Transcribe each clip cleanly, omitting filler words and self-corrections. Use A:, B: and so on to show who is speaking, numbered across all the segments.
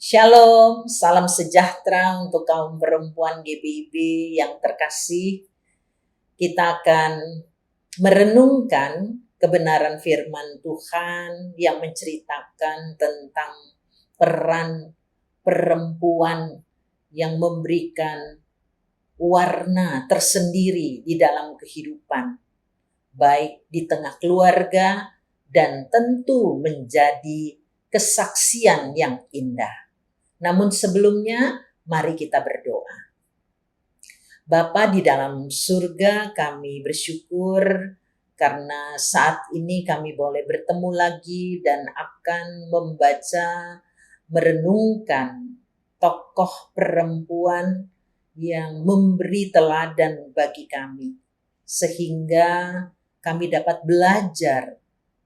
A: Shalom, salam sejahtera untuk kaum perempuan GPIB yang terkasih. Kita akan merenungkan kebenaran firman Tuhan yang menceritakan tentang peran perempuan yang memberikan warna tersendiri di dalam kehidupan, baik di tengah keluarga dan tentu menjadi kesaksian yang indah. Namun sebelumnya, mari kita berdoa. Bapa di dalam surga, kami bersyukur karena saat ini kami boleh bertemu lagi dan akan membaca, merenungkan tokoh perempuan yang memberi teladan bagi kami, sehingga kami dapat belajar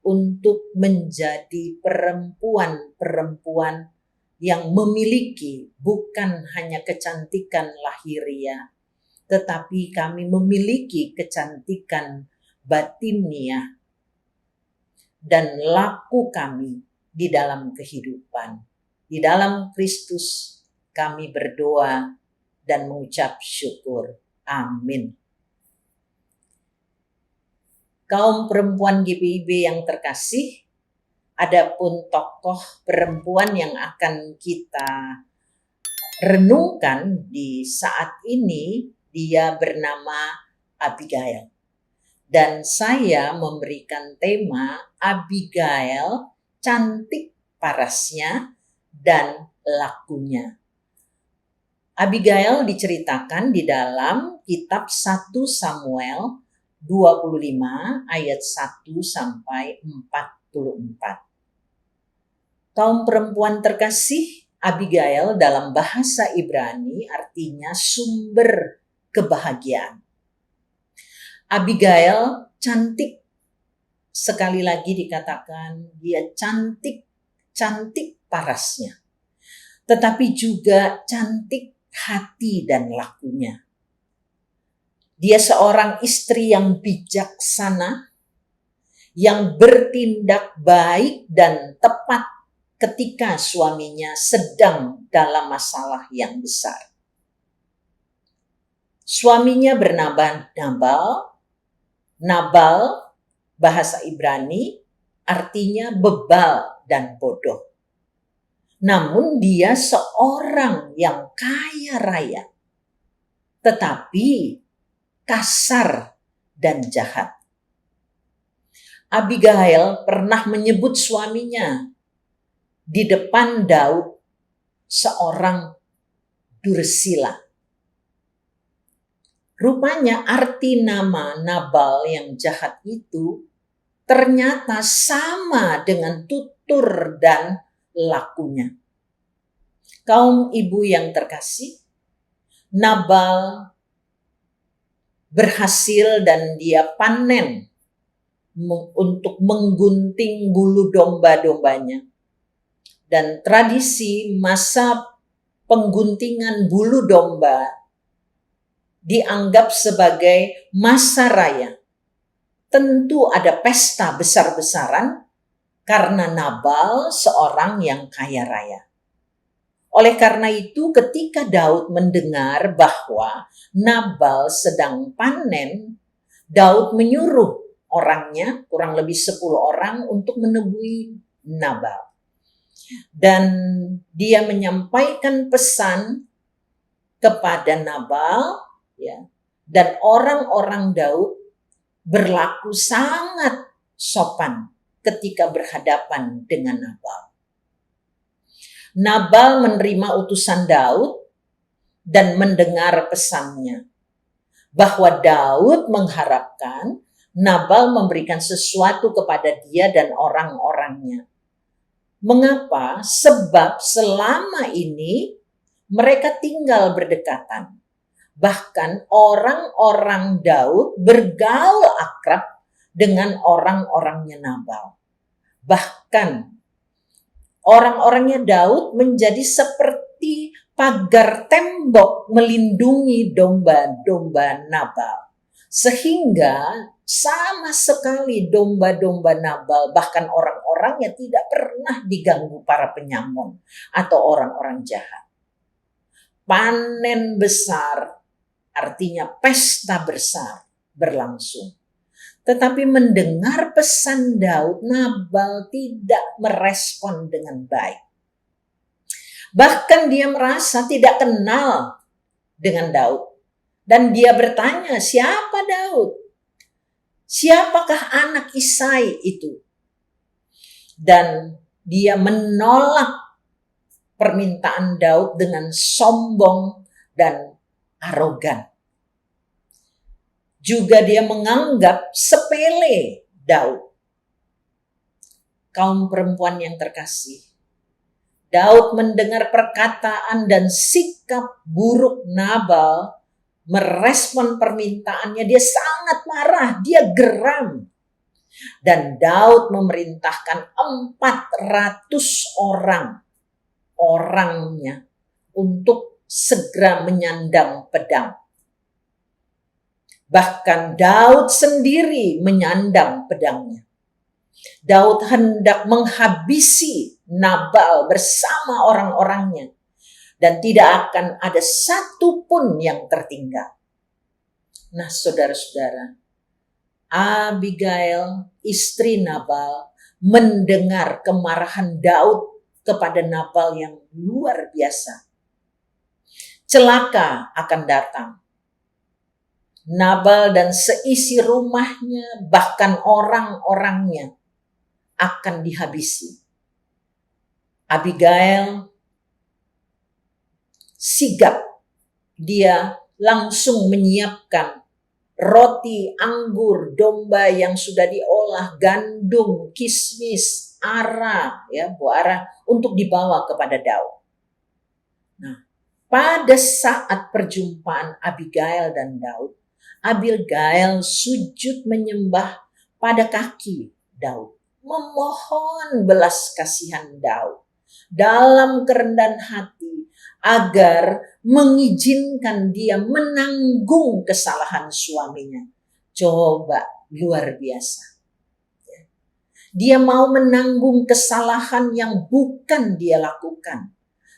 A: untuk menjadi perempuan-perempuan yang memiliki bukan hanya kecantikan lahiriah, tetapi kami memiliki kecantikan batiniah dan laku kami di dalam kehidupan. Di dalam Kristus kami berdoa dan mengucap syukur. Amin. Kaum perempuan GPIB yang terkasih, adapun tokoh perempuan yang akan kita renungkan di saat ini, dia bernama Abigail. Dan saya memberikan tema Abigail, cantik parasnya dan lakunya. Abigail diceritakan di dalam kitab 1 Samuel 25 ayat 1 sampai 44. Kaum perempuan terkasih, Abigail dalam bahasa Ibrani artinya sumber kebahagiaan. Abigail cantik. Sekali lagi dikatakan dia cantik parasnya. Tetapi juga cantik hati dan lakunya. Dia seorang istri yang bijaksana, yang bertindak baik dan tepat ketika suaminya sedang dalam masalah yang besar. Suaminya bernama Nabal. Nabal bahasa Ibrani artinya bebal dan bodoh. Namun dia seorang yang kaya raya, tetapi kasar dan jahat. Abigail pernah menyebut suaminya di depan Daud seorang dursila. Rupanya arti nama Nabal yang jahat itu ternyata sama dengan tutur dan lakunya. Kaum ibu yang terkasih, Nabal berhasil dan dia panen untuk menggunting bulu domba-dombanya. Dan tradisi masa pengguntingan bulu domba dianggap sebagai masa raya. Tentu ada pesta besar-besaran karena Nabal seorang yang kaya raya. Oleh karena itu ketika Daud mendengar bahwa Nabal sedang panen, Daud menyuruh orangnya, kurang lebih 10 orang, untuk menemui Nabal. Dan dia menyampaikan pesan kepada Nabal, ya, dan orang-orang Daud berlaku sangat sopan ketika berhadapan dengan Nabal. Nabal menerima utusan Daud dan mendengar pesannya bahwa Daud mengharapkan Nabal memberikan sesuatu kepada dia dan orang-orangnya. Mengapa? Sebab selama ini mereka tinggal berdekatan. Bahkan orang-orang Daud bergaul akrab dengan orang-orangnya Nabal. Bahkan orang-orangnya Daud menjadi seperti pagar tembok melindungi domba-domba Nabal. Sehingga sama sekali domba-domba Nabal, bahkan orang-orang orang-orangnya tidak pernah diganggu para penyamun atau orang-orang jahat. Panen besar artinya pesta besar berlangsung. Tetapi mendengar pesan Daud, Nabal tidak merespon dengan baik. Bahkan dia merasa tidak kenal dengan Daud. Dan dia bertanya, siapa Daud? Siapakah anak Isai itu? Dan dia menolak permintaan Daud dengan sombong dan arogan. Juga dia menganggap sepele Daud. Kaum perempuan yang terkasih, Daud mendengar perkataan dan sikap buruk Nabal, merespon permintaannya, dia sangat marah, dia geram. Dan Daud memerintahkan 400 orangnya untuk segera menyandang pedang. Bahkan Daud sendiri menyandang pedangnya. Daud hendak menghabisi Nabal bersama orang-orangnya. Dan tidak akan ada satu pun yang tertinggal. Nah, saudara-saudara, Abigail, istri Nabal, mendengar kemarahan Daud kepada Nabal yang luar biasa. Celaka akan datang. Nabal dan seisi rumahnya, bahkan orang-orangnya akan dihabisi. Abigail sigap, dia langsung menyiapkan roti, anggur, domba yang sudah diolah, gandum, kismis, ara, buah ara, untuk dibawa kepada Daud. Nah, pada saat perjumpaan Abigail dan Daud, Abigail sujud menyembah pada kaki Daud, memohon belas kasihan Daud dalam kerendahan hati agar mengizinkan dia menanggung kesalahan suaminya. Coba, luar biasa. Dia mau menanggung kesalahan yang bukan dia lakukan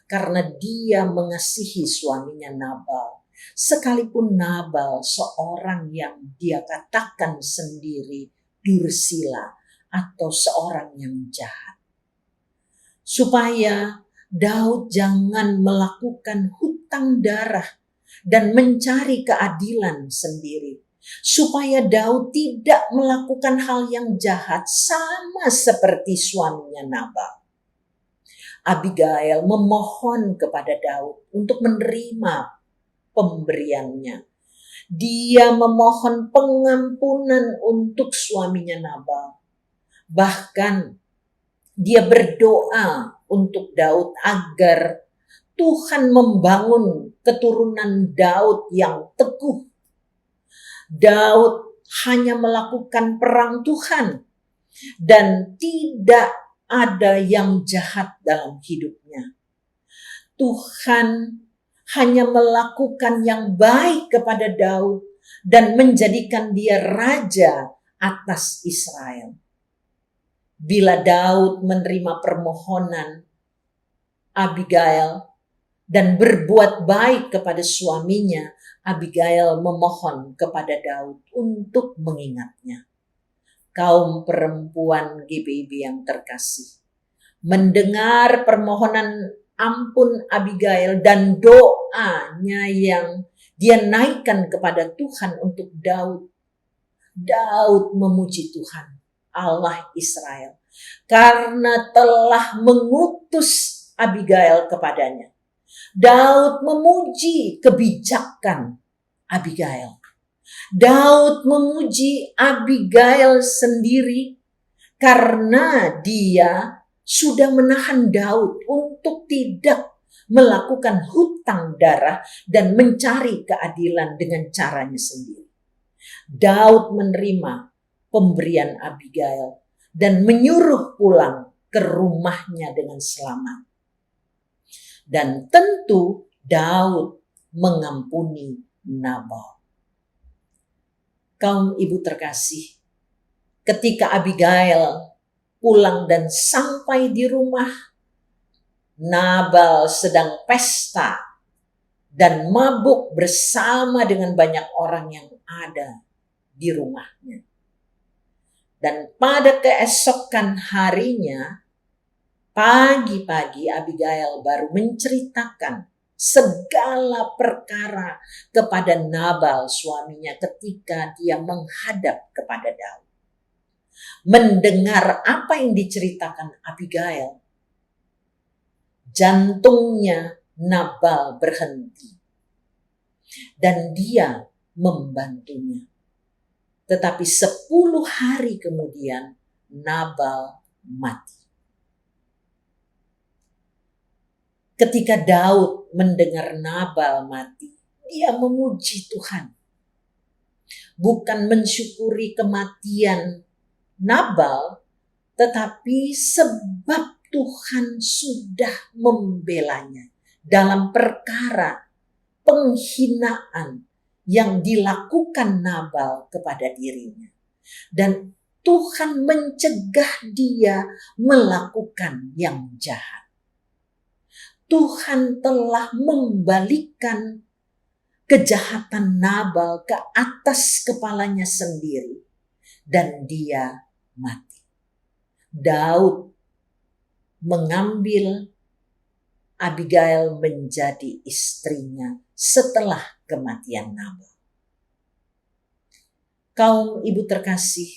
A: karena dia mengasihi suaminya Nabal. Sekalipun Nabal seorang yang dia katakan sendiri dursila atau seorang yang jahat. Supaya Daud jangan melakukan hutang darah dan mencari keadilan sendiri. Supaya Daud tidak melakukan hal yang jahat sama seperti suaminya Nabal. Abigail memohon kepada Daud untuk menerima pemberiannya. Dia memohon pengampunan untuk suaminya Nabal. Bahkan dia berdoa untuk Daud agar Tuhan membangun keturunan Daud yang teguh. Daud hanya melakukan perang Tuhan dan tidak ada yang jahat dalam hidupnya. Tuhan hanya melakukan yang baik kepada Daud dan menjadikan dia raja atas Israel. Bila Daud menerima permohonan Abigail dan berbuat baik kepada suaminya, Abigail memohon kepada Daud untuk mengingatnya. Kaum perempuan GBIB yang terkasih, mendengar permohonan ampun Abigail dan doanya yang dia naikkan kepada Tuhan untuk Daud. Daud memuji Tuhan, Allah Israel, karena telah mengutus Abigail kepadanya. Daud memuji kebijakan Abigail. Daud memuji Abigail sendiri karena dia sudah menahan Daud untuk tidak melakukan hutang darah dan mencari keadilan dengan caranya sendiri. Daud menerima pemberian Abigail dan menyuruh pulang ke rumahnya dengan selamat. Dan tentu Daud mengampuni Nabal. Kaum ibu terkasih, ketika Abigail pulang dan sampai di rumah, Nabal sedang pesta dan mabuk bersama dengan banyak orang yang ada di rumahnya. Dan pada keesokan harinya, pagi-pagi Abigail baru menceritakan segala perkara kepada Nabal suaminya ketika dia menghadap kepada Daud. Mendengar apa yang diceritakan Abigail, jantungnya Nabal berhenti dan dia membantunya. Tetapi 10 hari kemudian Nabal mati. Ketika Daud mendengar Nabal mati, dia memuji Tuhan. Bukan mensyukuri kematian Nabal, tetapi sebab Tuhan sudah membelanya dalam perkara penghinaan yang dilakukan Nabal kepada dirinya. Dan Tuhan mencegah dia melakukan yang jahat. Tuhan telah membalikkan kejahatan Nabal ke atas kepalanya sendiri dan dia mati. Daud mengambil Abigail menjadi istrinya setelah kematian Nabal. Kaum ibu terkasih,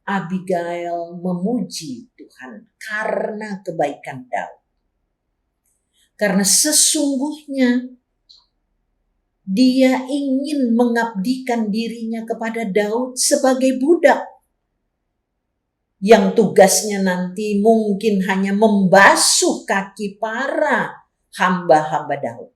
A: Abigail memuji Tuhan karena kebaikan Daud. Karena sesungguhnya dia ingin mengabdikan dirinya kepada Daud sebagai budak yang tugasnya nanti mungkin hanya membasuh kaki para hamba-hamba Daud.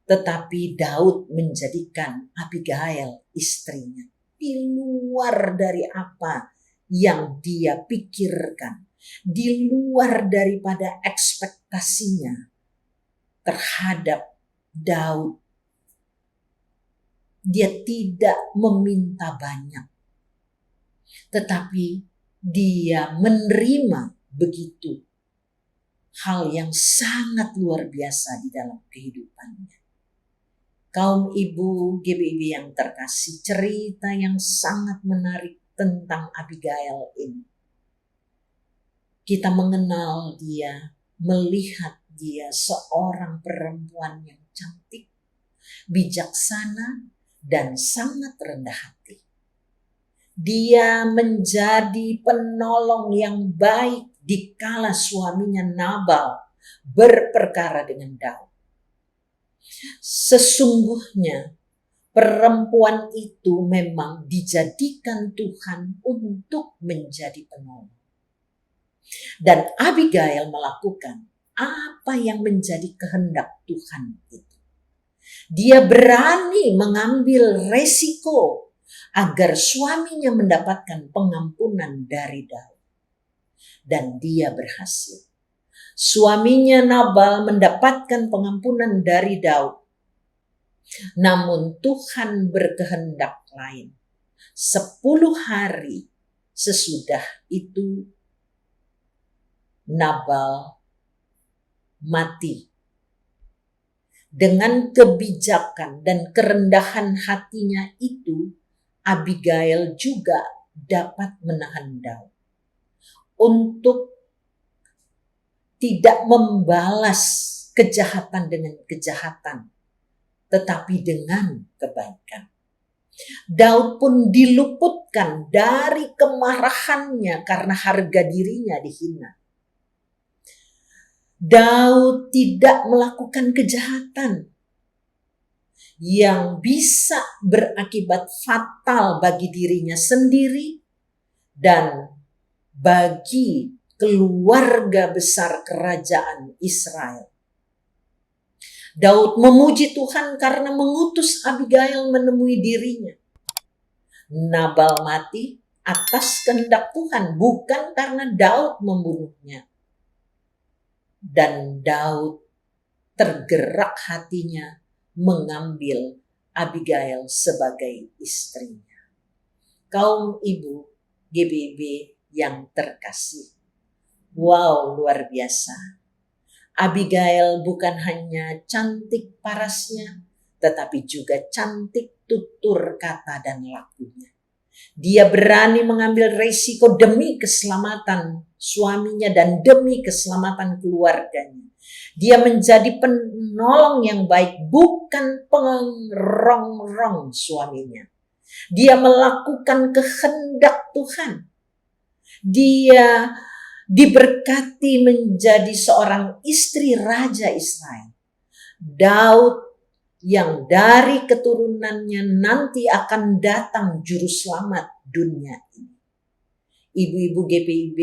A: Tetapi Daud menjadikan Abigail istrinya di luar dari apa yang dia pikirkan, di luar daripada ekspektasinya terhadap Daud. Dia tidak meminta banyak, tetapi dia menerima begitu hal yang sangat luar biasa di dalam kehidupannya. Kaum ibu GBIB yang terkasih, cerita yang sangat menarik tentang Abigail ini. Kita mengenal dia, melihat dia seorang perempuan yang cantik, bijaksana, dan sangat rendah hati. Dia menjadi penolong yang baik dikala suaminya Nabal berperkara dengan Daud. Sesungguhnya perempuan itu memang dijadikan Tuhan untuk menjadi penolong. Dan Abigail melakukan apa yang menjadi kehendak Tuhan itu. Dia berani mengambil resiko agar suaminya mendapatkan pengampunan dari Daud. Dan dia berhasil. Suaminya Nabal mendapatkan pengampunan dari Daud. Namun Tuhan berkehendak lain. 10 hari sesudah itu Nabal mati. Dengan kebijakan dan kerendahan hatinya itu, Abigail juga dapat menahan Daud untuk tidak membalas kejahatan dengan kejahatan, tetapi dengan kebaikan. Daud pun diluputkan dari kemarahannya karena harga dirinya dihina. Daud tidak melakukan kejahatan yang bisa berakibat fatal bagi dirinya sendiri dan bagi keluarga besar kerajaan Israel. Daud memuji Tuhan karena mengutus Abigail menemui dirinya. Nabal mati atas kehendak Tuhan, bukan karena Daud membunuhnya. Dan Daud tergerak hatinya mengambil Abigail sebagai istrinya. Kaum ibu GBIB yang terkasih, Wow, luar biasa. Abigail bukan hanya cantik parasnya, tetapi juga cantik tutur kata dan lakunya. Dia berani mengambil resiko demi keselamatan suaminya dan demi keselamatan keluarganya. Dia menjadi penolong yang baik, bukan pengerongrong suaminya. Dia melakukan kehendak Tuhan. Dia diberkati menjadi seorang istri Raja Israel. Daud yang dari keturunannya nanti akan datang juru selamat dunia ini. Ibu-ibu GPIB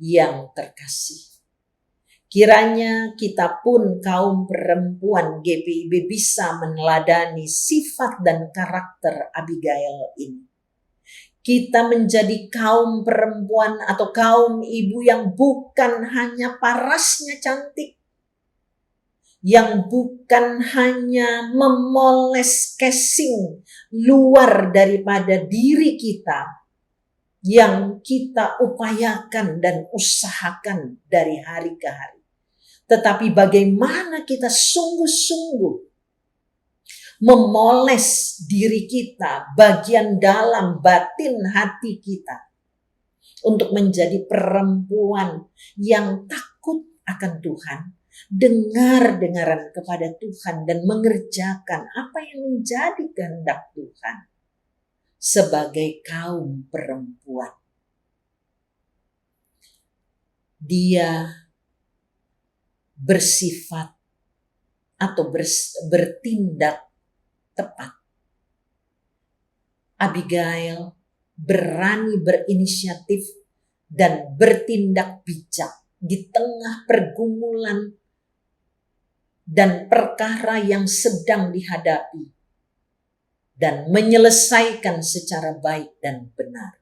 A: yang terkasih, kiranya kita pun kaum perempuan GPIB bisa meneladani sifat dan karakter Abigail ini. Kita menjadi kaum perempuan atau kaum ibu yang bukan hanya parasnya cantik, yang bukan hanya memoles casing luar daripada diri kita, yang kita upayakan dan usahakan dari hari ke hari. Tetapi bagaimana kita sungguh-sungguh memoles diri kita, bagian dalam batin hati kita, untuk menjadi perempuan yang takut akan Tuhan, dengar-dengaran kepada Tuhan, dan mengerjakan apa yang menjadi kehendak Tuhan sebagai kaum perempuan. Dia bersifat atau bertindak tepat. Abigail berani berinisiatif dan bertindak bijak di tengah pergumulan dan perkara yang sedang dihadapi, dan menyelesaikan secara baik dan benar.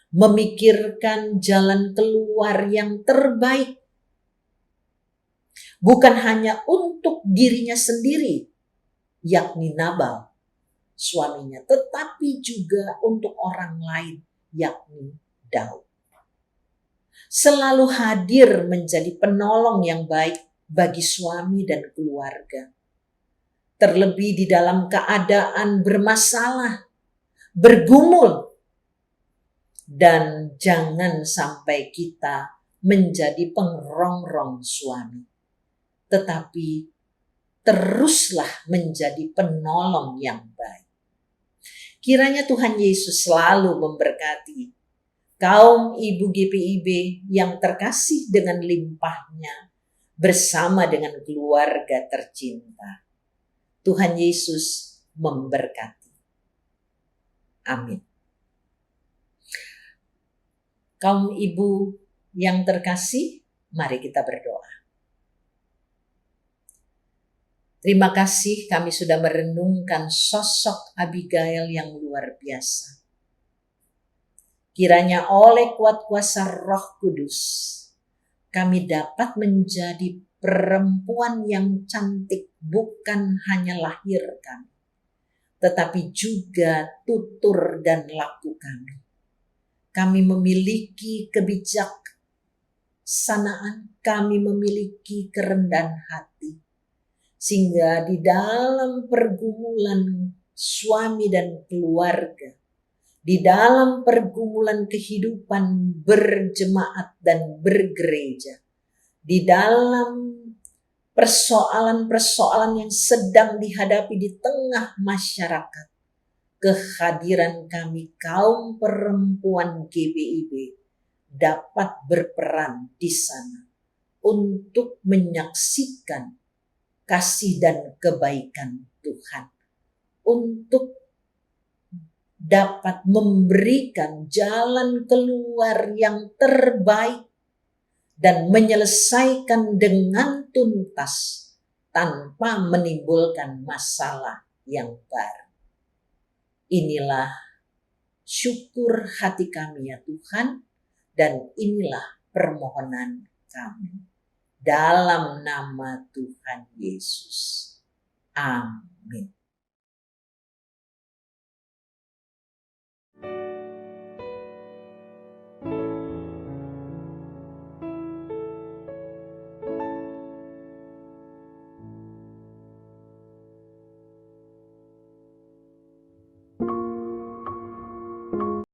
A: Memikirkan jalan keluar yang terbaik, bukan hanya untuk dirinya sendiri, yakni Nabal, suaminya, tetapi juga untuk orang lain, yakni Daud. Selalu hadir menjadi penolong yang baik bagi suami dan keluarga. Terlebih di dalam keadaan bermasalah, bergumul. Dan jangan sampai kita menjadi pengerongrong suami, tetapi teruslah menjadi penolong yang baik. Kiranya Tuhan Yesus selalu memberkati kaum ibu GPIB yang terkasih dengan limpahnya bersama dengan keluarga tercinta. Tuhan Yesus memberkati. Amin. Kaum ibu yang terkasih, mari kita berdoa. Terima kasih kami sudah merenungkan sosok Abigail yang luar biasa. Kiranya oleh kuat kuasa Roh Kudus, kami dapat menjadi perempuan yang cantik, bukan hanya lahir kami, tetapi juga tutur dan laku kami. Kami memiliki kebijaksanaan, kami memiliki kerendahan hati, sehingga di dalam pergumulan suami dan keluarga, di dalam pergumulan kehidupan berjemaat dan bergereja, di dalam persoalan-persoalan yang sedang dihadapi di tengah masyarakat, kehadiran kami kaum perempuan GPIB dapat berperan di sana untuk menyaksikan kasih dan kebaikan Tuhan, untuk dapat memberikan jalan keluar yang terbaik dan menyelesaikan dengan tuntas tanpa menimbulkan masalah yang baru. Inilah syukur hati kami ya Tuhan, dan inilah permohonan kami. Dalam nama Tuhan Yesus. Amin.